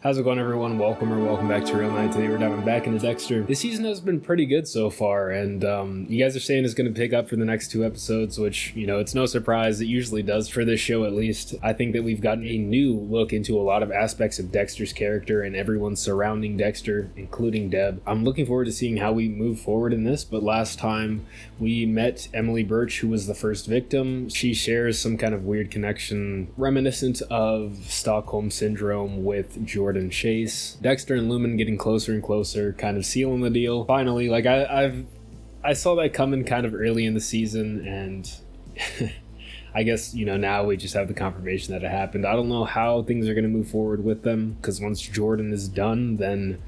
How's it going, everyone? Welcome back to Real Night. Today we're diving back into Dexter. This season has been pretty good so far, and you guys are saying it's going to pick up for the next 2 episodes, which, you know, it's no surprise. It usually does for this show, at least. I think that we've gotten a new look into a lot of aspects of Dexter's character and everyone surrounding Dexter, including Deb. I'm looking forward to seeing how we move forward in this, but last time we met Emily Birch, who was the first victim. She shares some kind of weird connection reminiscent of Stockholm Syndrome with Jordan Chase. Dexter and Lumen getting closer and closer, kind of sealing the deal. Finally, like I saw that coming kind of early in the season, and I guess, you know, now we just have the confirmation that it happened. I don't know how things are going to move forward with them, because once Jordan is done, then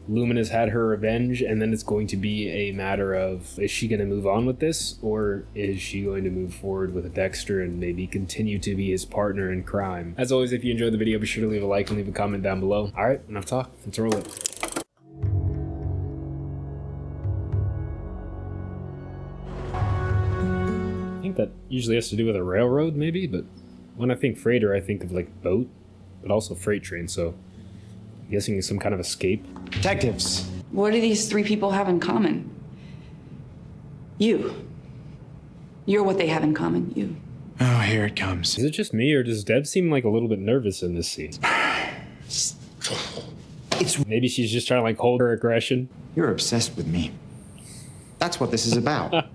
Lumen has had her revenge, and then it's going to be a matter of, is she going to move on with this, or is she going to move forward with Dexter and maybe continue to be his partner in crime? As always, if you enjoyed the video, be sure to leave a like and leave a comment down below. Alright, enough talk, let's roll it. I think that usually has to do with a railroad, maybe, but when I think freighter, I think of like boat, but also freight train, so I'm guessing it's some kind of escape. Detectives. What do these 3 people have in common? You. You're what they have in common, you. Oh, here it comes. Is it just me, or does Deb seem like a little bit nervous in this scene? Maybe she's just trying to like hold her aggression. You're obsessed with me. That's what this is about.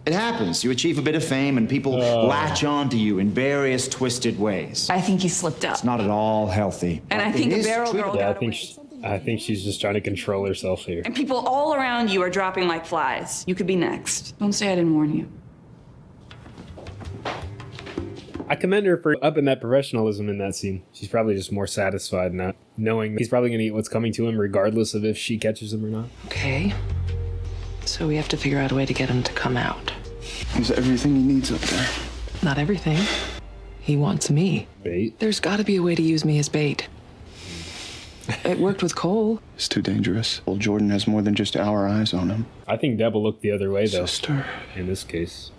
It happens. You achieve a bit of fame and people latch on to you in various twisted ways. I think you slipped up. It's not at all healthy. And I think a barrel girl Yeah, got away. I think she's just trying to control herself here. And people all around you are dropping like flies. You could be next. Don't say I didn't warn you. I commend her for upping that professionalism in that scene. She's probably just more satisfied not knowing he's probably going to get what's coming to him regardless of if she catches him or not. Okay. So we have to figure out a way to get him to come out. He's everything he needs up there. Not everything. He wants me. Bait? There's got to be a way to use me as bait. It worked with Cole. It's too dangerous. Well, Jordan has more than just our eyes on him. I think Deb will look the other way, though, Sister. in this case.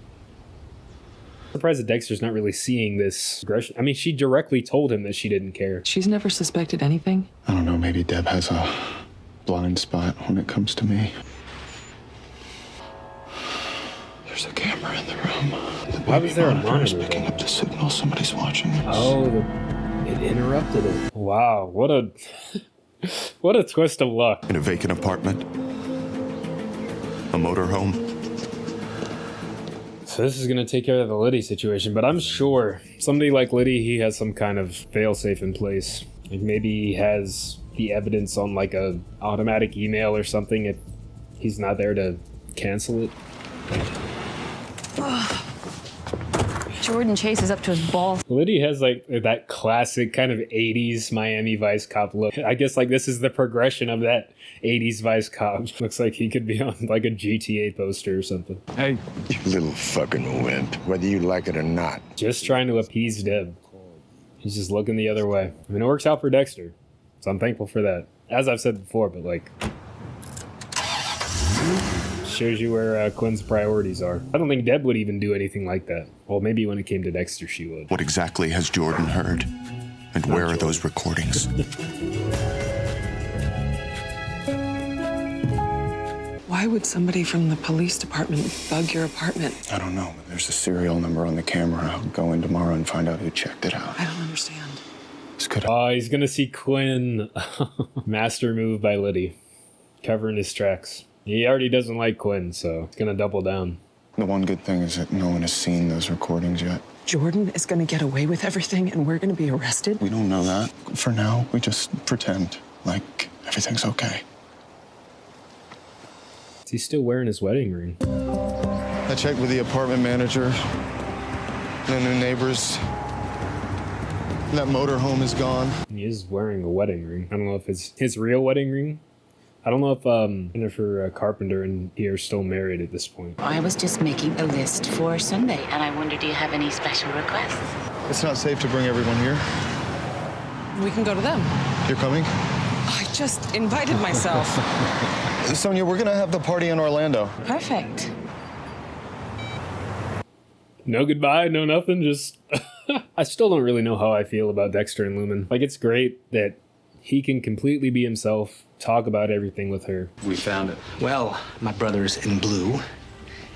I'm surprised that Dexter's not really seeing this aggression. I mean, she directly told him that she didn't care. She's never suspected anything. I don't know, maybe Deb has a blind spot when it comes to me. There's a camera in the room. The Why was there a monitor is monitor picking there? up the signal. Somebody's watching us. Oh, it interrupted it. Wow, what a what a twist of luck. In a vacant apartment, a motorhome. So this is going to take care of the Liddy situation, but I'm sure somebody like Liddy, he has some kind of failsafe in place. Like maybe he has the evidence on like a automatic email or something if he's not there to cancel it. Jordan Chase is up to his balls. Liddy has like that classic kind of 80s Miami Vice Cop look. I guess like this is the progression of that 80s Vice Cop. Looks like he could be on like a GTA poster or something. Hey, You little fucking wimp, whether you like it or not. Just trying to appease Deb. He's just looking the other way. I mean, it works out for Dexter, so I'm thankful for that. As I've said before, but like, shows you where Quinn's priorities are. I don't think Deb would even do anything like that. Well, maybe when it came to Dexter, she would. What exactly has Jordan heard? And where are those recordings? Why would somebody from the police department bug your apartment? I don't know, but there's a serial number on the camera. I'll go in tomorrow and find out who checked it out. I don't understand. This could Oh, he's gonna see Quinn. Master move by Liddy. Covering his tracks. He already doesn't like Quinn, so he's gonna double down. The one good thing is that no one has seen those recordings yet. Jordan is going to get away with everything and we're going to be arrested? We don't know that. For now, we just pretend like everything's okay. Is he still wearing his wedding ring? I checked with the apartment manager. No new neighbors. That motorhome is gone. He is wearing a wedding ring. I don't know if it's his real wedding ring. I don't know if Jennifer Carpenter and he are still married at this point. I was just making a list for Sunday, and I wonder, do you have any special requests? It's not safe to bring everyone here. We can go to them. You're coming? I just invited myself. Sonia, we're gonna have the party in Orlando. Perfect. No goodbye, no nothing, just... I still don't really know how I feel about Dexter and Lumen. Like, it's great that he can completely be himself, talk about everything with her. We found it. Well, my brother's in blue.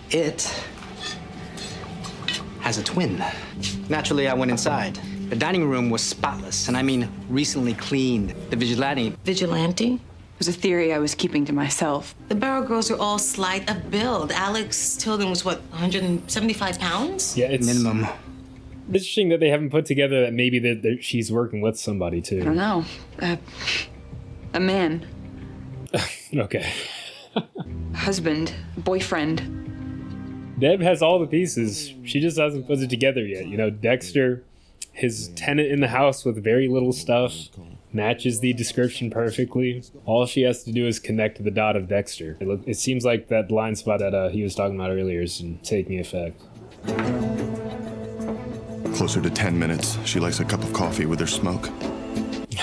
It has a twin. Naturally, I went inside. The dining room was spotless, and I mean recently cleaned. The vigilante. Vigilante? It was a theory I was keeping to myself. The Barrel Girls are all slight of build. Alex Tilden was, what, 175 pounds? Yeah, it's Minimum. interesting that they haven't put together that maybe that she's working with somebody too. I don't know. A man. Okay. Husband. Boyfriend. Deb has all the pieces. She just hasn't put it together yet. You know, Dexter, his tenant in the house with very little stuff, matches the description perfectly. All she has to do is connect to the dot of Dexter. It seems like that blind spot that he was talking about earlier is taking effect. Closer to 10 minutes. She likes a cup of coffee with her smoke.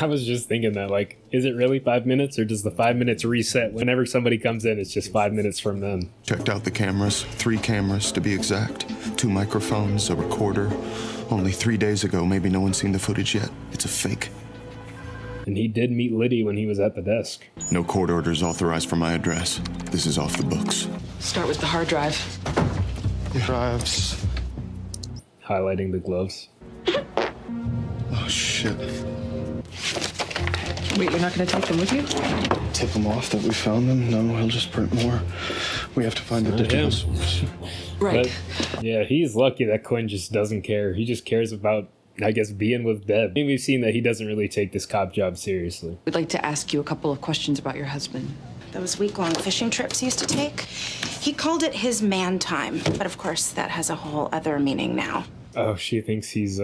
I was just thinking that, like, is it really 5 minutes, or does the 5 minutes reset whenever somebody comes in? It's just 5 minutes from them. Checked out the cameras, 3 cameras to be exact, 2 microphones, a recorder. Only 3 days ago, maybe no one's seen the footage yet. It's a fake. And he did meet Liddy when he was at the desk. No court orders authorized for my address. This is off the books. Start with the hard drive. Drives. Highlighting the gloves. Oh, shit. Wait, you're not going to take them with you? Tip him off that we found them? No, he'll just print more. We have to find the digital source. Right. But, yeah, he's lucky that Quinn just doesn't care. He just cares about, I guess, being with Deb. I think we've seen that he doesn't really take this cop job seriously. We'd like to ask you a couple of questions about your husband. Those week-long fishing trips he used to take, he called it his man time. But of course, that has a whole other meaning now. Oh, she thinks he's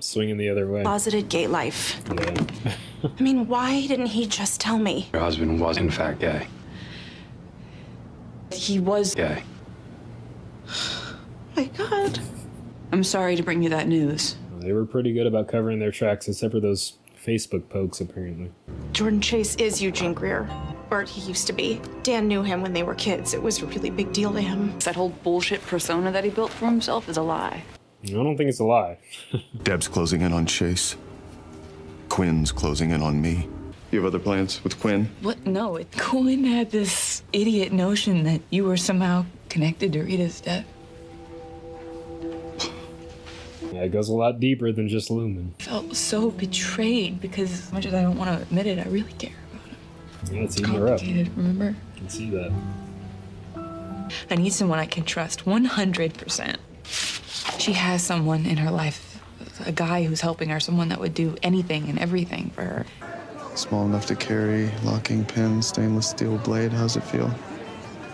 swinging the other way. Closeted gay life. Yeah. I mean, why didn't he just tell me? Your husband was, in fact, gay. He was. Gay. Oh my God. I'm sorry to bring you that news. They were pretty good about covering their tracks, except for those Facebook pokes, apparently. Jordan Chase is Eugene Greer. Or he used to be. Dan knew him when they were kids. It was a really big deal to him. That whole bullshit persona that he built for himself is a lie. I don't think it's a lie. Deb's closing in on Chase. Quinn's closing in on me. You have other plans with Quinn? What? No, Quinn had this idiot notion that you were somehow connected to Rita's death. Yeah, it goes a lot deeper than just Lumen. I felt so betrayed because as much as I don't want to admit it, I really care about him. Yeah, it's eating her up. Complicated, remember? I can see that. I need someone I can trust 100%. She has someone in her life, a guy who's helping her, someone that would do anything and everything for her. Small enough to carry, locking pin, stainless steel blade. How's it feel?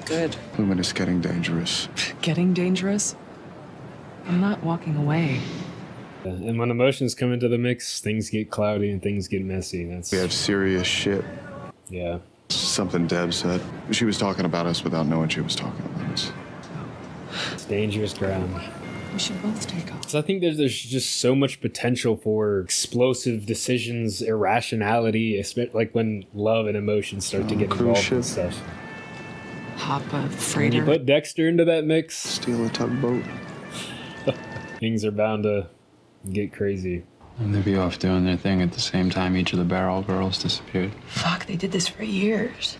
Good. Lumen is getting dangerous. Getting dangerous? I'm not walking away. Yeah, and when emotions come into the mix, things get cloudy and things get messy. We have serious shit. Yeah. Something Deb said. She was talking about us without knowing she was talking about us. It's dangerous ground. We should both take off. So I think there's just so much potential for explosive decisions, irrationality, like when love and emotions start to get involved and stuff. Hop a When freighter. you put Dexter into that mix, Steal a tugboat. things are bound to get crazy. And they'd be off doing their thing at the same time each of the Barrel Girls disappeared. Fuck, they did this for years.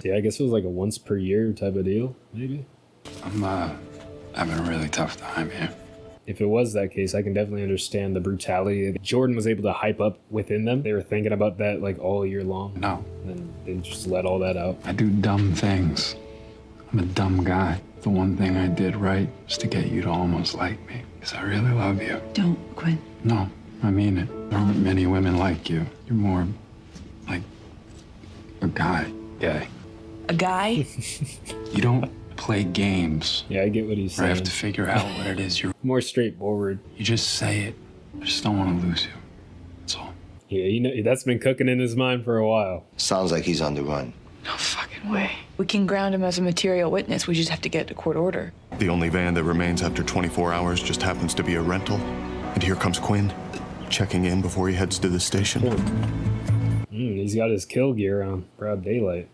Yeah, I guess it was like a once per year type of deal, maybe. I'm having a really tough time here. If it was that case, I can definitely understand the brutality that Jordan was able to hype up within them. They were thinking about that like all year long. No. And they just let all that out. I do dumb things. I'm a dumb guy. The one thing I did right is to get you to almost like me. Because I really love you. Don't, Quinn. No, I mean it. There aren't many women like you. You're more like a guy. Gay. A guy? You don't play games. Yeah, I get what he's Where I saying. have to figure out what it is you're... More straightforward. You just say it. I just don't want to lose you. That's all. Yeah, you know, that's been cooking in his mind for a while. Sounds like he's on the run. No fucking way. We can ground him as a material witness. We just have to get a court order. The only van that remains after 24 hours just happens to be a rental. And here comes Quinn, checking in before he heads to the station. He's got his kill gear on. Broad daylight.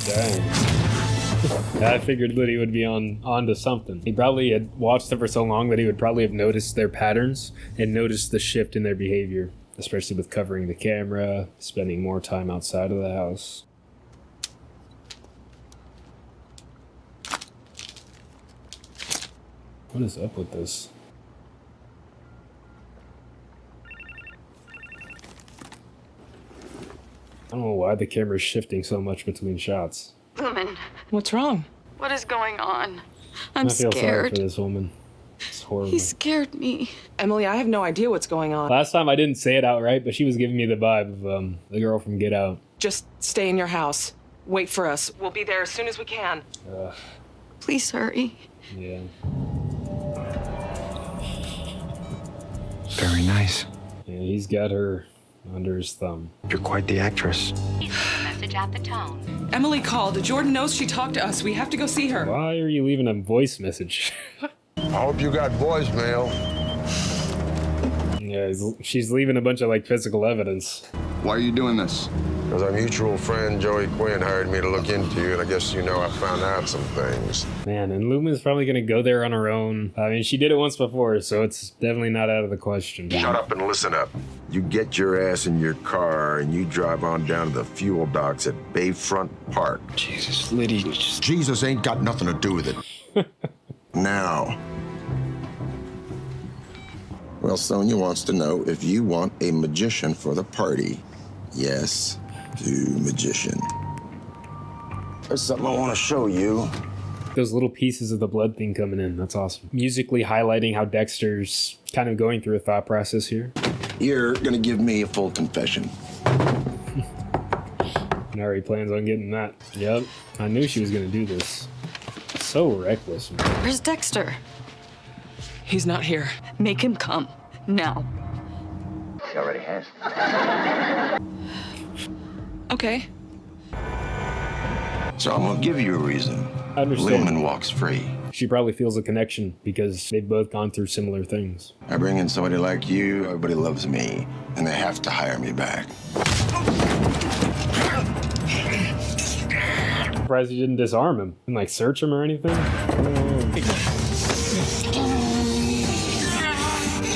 Dang. I figured Liddy would be onto something. He probably had watched them for so long that he would probably have noticed their patterns and noticed the shift in their behavior, especially with covering the camera, spending more time outside of the house. What is up with this? I don't know why the camera's shifting so much between shots. Lumen, What's wrong? what is going on? I I'm feel sorry scared. for this woman. It's horrible. He scared me. Emily, I have no idea what's going on. Last time I didn't say it outright, but she was giving me the vibe of the girl from Get Out. Just stay in your house. Wait for us. We'll be there as soon as we can. Please hurry. Yeah. Very nice. Yeah, he's got her under his thumb. You're quite the actress. Message at the tone. Emily called. Jordan knows she talked to us. We have to go see her. Why are you leaving a voice message? I hope you got voicemail. Yeah, she's leaving a bunch of like physical evidence. Why are you doing this? Because our mutual friend Joey Quinn hired me to look into you, and I guess you know I found out some things. Man, and Lumen's probably gonna go there on her own. I mean, she did it once before, so it's definitely not out of the question. Shut up and listen up. You get your ass in your car and you drive on down to the fuel docks at Bayfront Park. Jesus, Liddy. Jesus ain't got nothing to do with it. Now. Well, Sonia wants to know if you want a magician for the party. Yes, to magician. There's something I want to show you. Those little pieces of the blood thing coming in, that's awesome. Musically highlighting how Dexter's kind of going through a thought process here. You're gonna give me a full confession. And already plans on getting that. Yep, I knew she was gonna do this. So reckless, man. Where's Dexter? He's not here. Make him come. Now. He already has. Okay. So I'm gonna give you a reason. I understand. Lumen walks free. She probably feels a connection because they've both gone through similar things. I bring in somebody like you, everybody loves me, and they have to hire me back. Surprised you didn't disarm him and like search him or anything.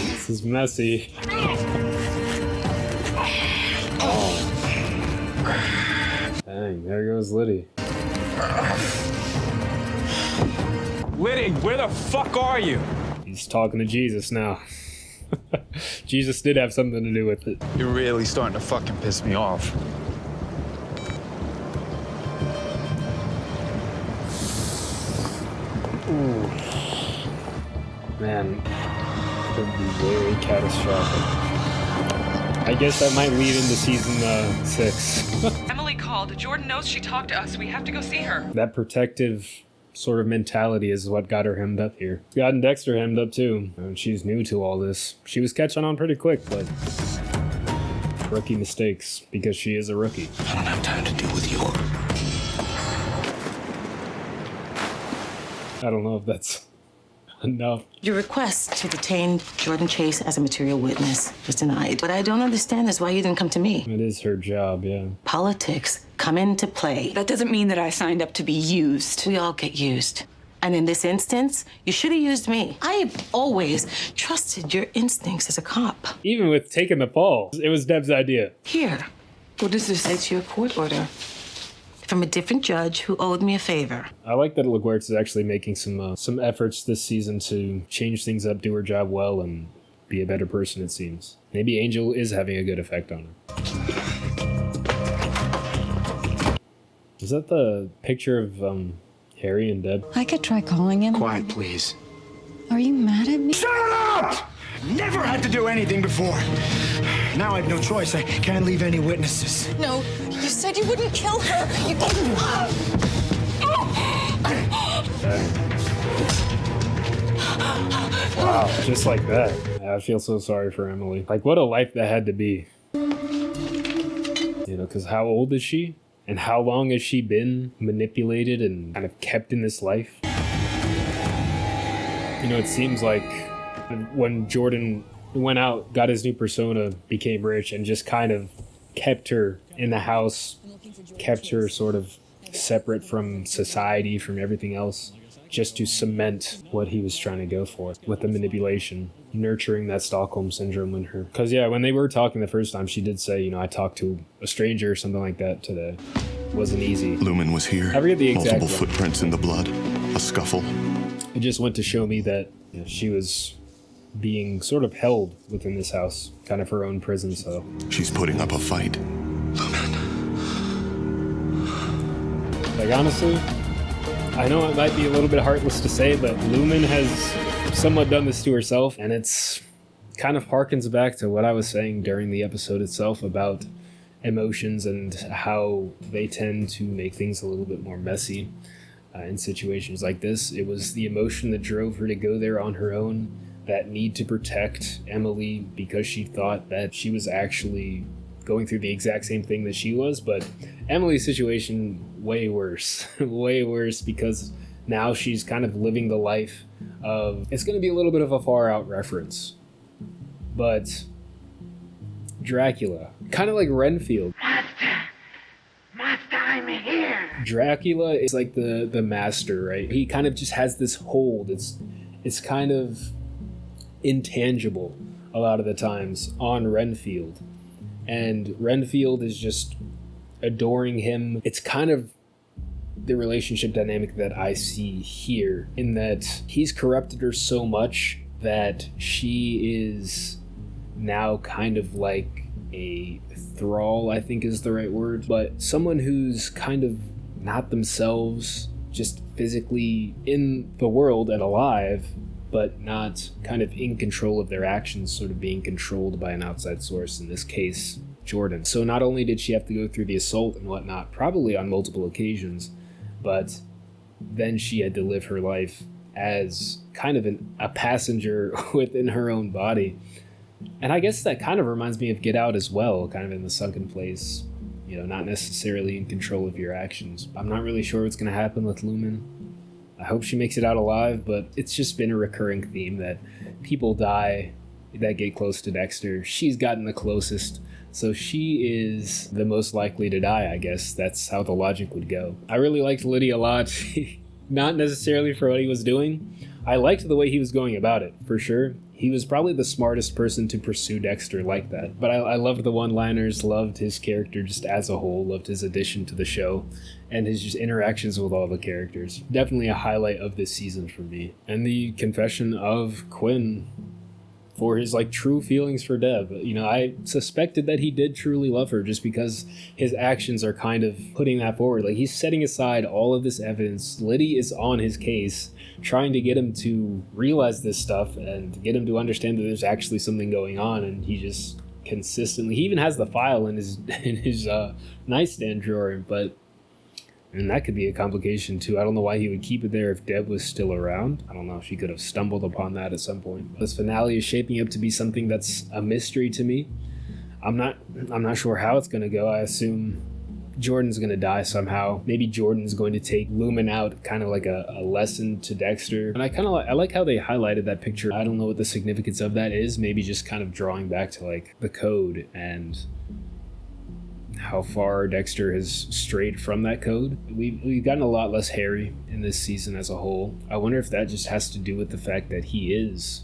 This is messy. Dang, there goes Liddy. Liddy, where the fuck are you? He's talking to Jesus now. Jesus did have something to do with it. You're really starting to fucking piss me off. Ooh. Man, could be very catastrophic. I guess that might lead into season 6. Emily called. Jordan knows she talked to us. We have to go see her. That protective sort of mentality is what got her hemmed up here. Gotten Dexter hemmed up too. And she's new to all this. She was catching on pretty quick, but rookie mistakes because she is a rookie. I don't have time to deal with you. I don't know if that's enough. Your request to detain Jordan Chase as a material witness was denied. What I don't understand is why you didn't come to me. It is her job, yeah. Politics come into play. That doesn't mean that I signed up to be used. We all get used. And in this instance, you should have used me. I have always trusted your instincts as a cop. Even with taking the fall, it was Deb's idea. Here. What is this? It's your court order. From a different judge who owed me a favor. I like that LaGuertz is actually making some efforts this season to change things up, do her job well, and be a better person, it seems. Maybe Angel is having a good effect on her. Is that the picture of Harry and Deb? I could try calling him. Quiet, please. Are you mad at me? Shut up! Never had to do anything before. Now I have no choice. I can't leave any witnesses. No, you said you wouldn't kill her. You didn't. Wow, just like that. I feel so sorry for Emily. Like, what a life that had to be. You know, because how old is she? And how long has she been manipulated and kind of kept in this life? You know, it seems like when Jordan went out, got his new persona, became rich, and just kind of kept her in the house, kept her sort of separate from society, from everything else, just to cement what he was trying to go for with the manipulation, nurturing that Stockholm syndrome in her. Because yeah, when they were talking the first time, she did say, you know, I talked to a stranger or something like that today. Wasn't easy. Lumen was here. I forget the exact multiple one. footprints in the blood, a scuffle. It just went to show me that, you know, she was being sort of held within this house, kind of her own prison. So She's putting up a fight. like, honestly, I know it might be a little bit heartless to say, but Lumen has somewhat done this to herself, and it's kind of harkens back to what I was saying during the episode itself about emotions and how they tend to make things a little bit more messy in situations like this. It was the emotion that drove her to go there on her own, that need to protect Emily because she thought that she was actually going through the exact same thing that she was. But Emily's situation, way worse. Way worse, because now she's kind of living the life of... It's going to be a little bit of a far out reference, but Dracula, kind of like Renfield. Dracula is like the master, right? He kind of just has this hold. It's kind of intangible a lot of the times on Renfield. And Renfield is just adoring him. It's kind of the relationship dynamic that I see here, in that he's corrupted her so much that she is now kind of like a thrall, I think is the right word, but someone who's kind of not themselves, just physically in the world and alive, but not kind of in control of their actions, sort of being controlled by an outside source, in this case, Jordan. So not only did she have to go through the assault and whatnot, probably on multiple occasions, but then she had to live her life as kind of a passenger within her own body. And I guess that kind of reminds me of Get Out as well, kind of in the sunken place, you know, not necessarily in control of your actions. I'm not really sure what's going to happen with Lumen. I hope she makes it out alive, but it's just been a recurring theme that people die that get close to Dexter. She's gotten the closest, so she is the most likely to die, I guess. That's how the logic would go. I really liked Liddy a lot, not necessarily for what he was doing. I liked the way he was going about it, for sure. He was probably the smartest person to pursue Dexter like that. But I loved the one-liners, loved his character just as a whole, loved his addition to the show, and his just interactions with all the characters. Definitely a highlight of this season for me. And the confession of Quinn for his like true feelings for Deb. You know, I suspected that he did truly love her just because his actions are kind of putting that forward. Like, he's setting aside all of this evidence. Liddy is on his case, trying to get him to realize this stuff and get him to understand that there's actually something going on, and he just consistently... He even has the file in his nightstand drawer, but... And that could be a complication too. I don't know why he would keep it there if Deb was still around. I don't know if she could have stumbled upon that at some point. This finale is shaping up to be something that's a mystery to me. I'm not sure how it's gonna go. I assume Jordan's gonna die somehow. Maybe Jordan's going to take Lumen out, kind of like a lesson to Dexter. And I like how they highlighted that picture. I don't know what the significance of that is. Maybe just kind of drawing back to like the code and how far Dexter has strayed from that code. We've gotten a lot less Harry in this season as a whole. I wonder if that just has to do with the fact that he is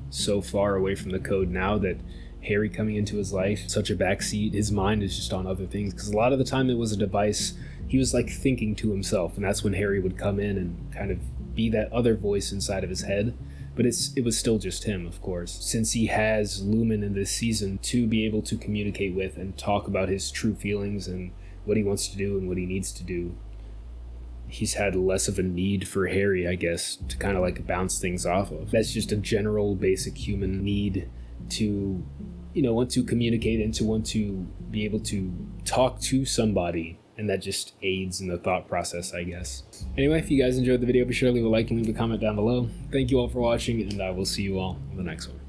so far away from the code now that Harry coming into his life, such a backseat, his mind is just on other things. Because a lot of the time it was a device, he was like thinking to himself, and that's when Harry would come in and kind of be that other voice inside of his head. But it was still just him, of course. Since he has Lumen in this season to be able to communicate with and talk about his true feelings and what he wants to do and what he needs to do, he's had less of a need for Harry, I guess, to kind of like bounce things off of. That's just a general basic human need to, you know, want to communicate and to want to be able to talk to somebody. And that just aids in the thought process, I guess. Anyway, if you guys enjoyed the video, be sure to leave a like and leave a comment down below. Thank you all for watching, and I will see you all in the next one.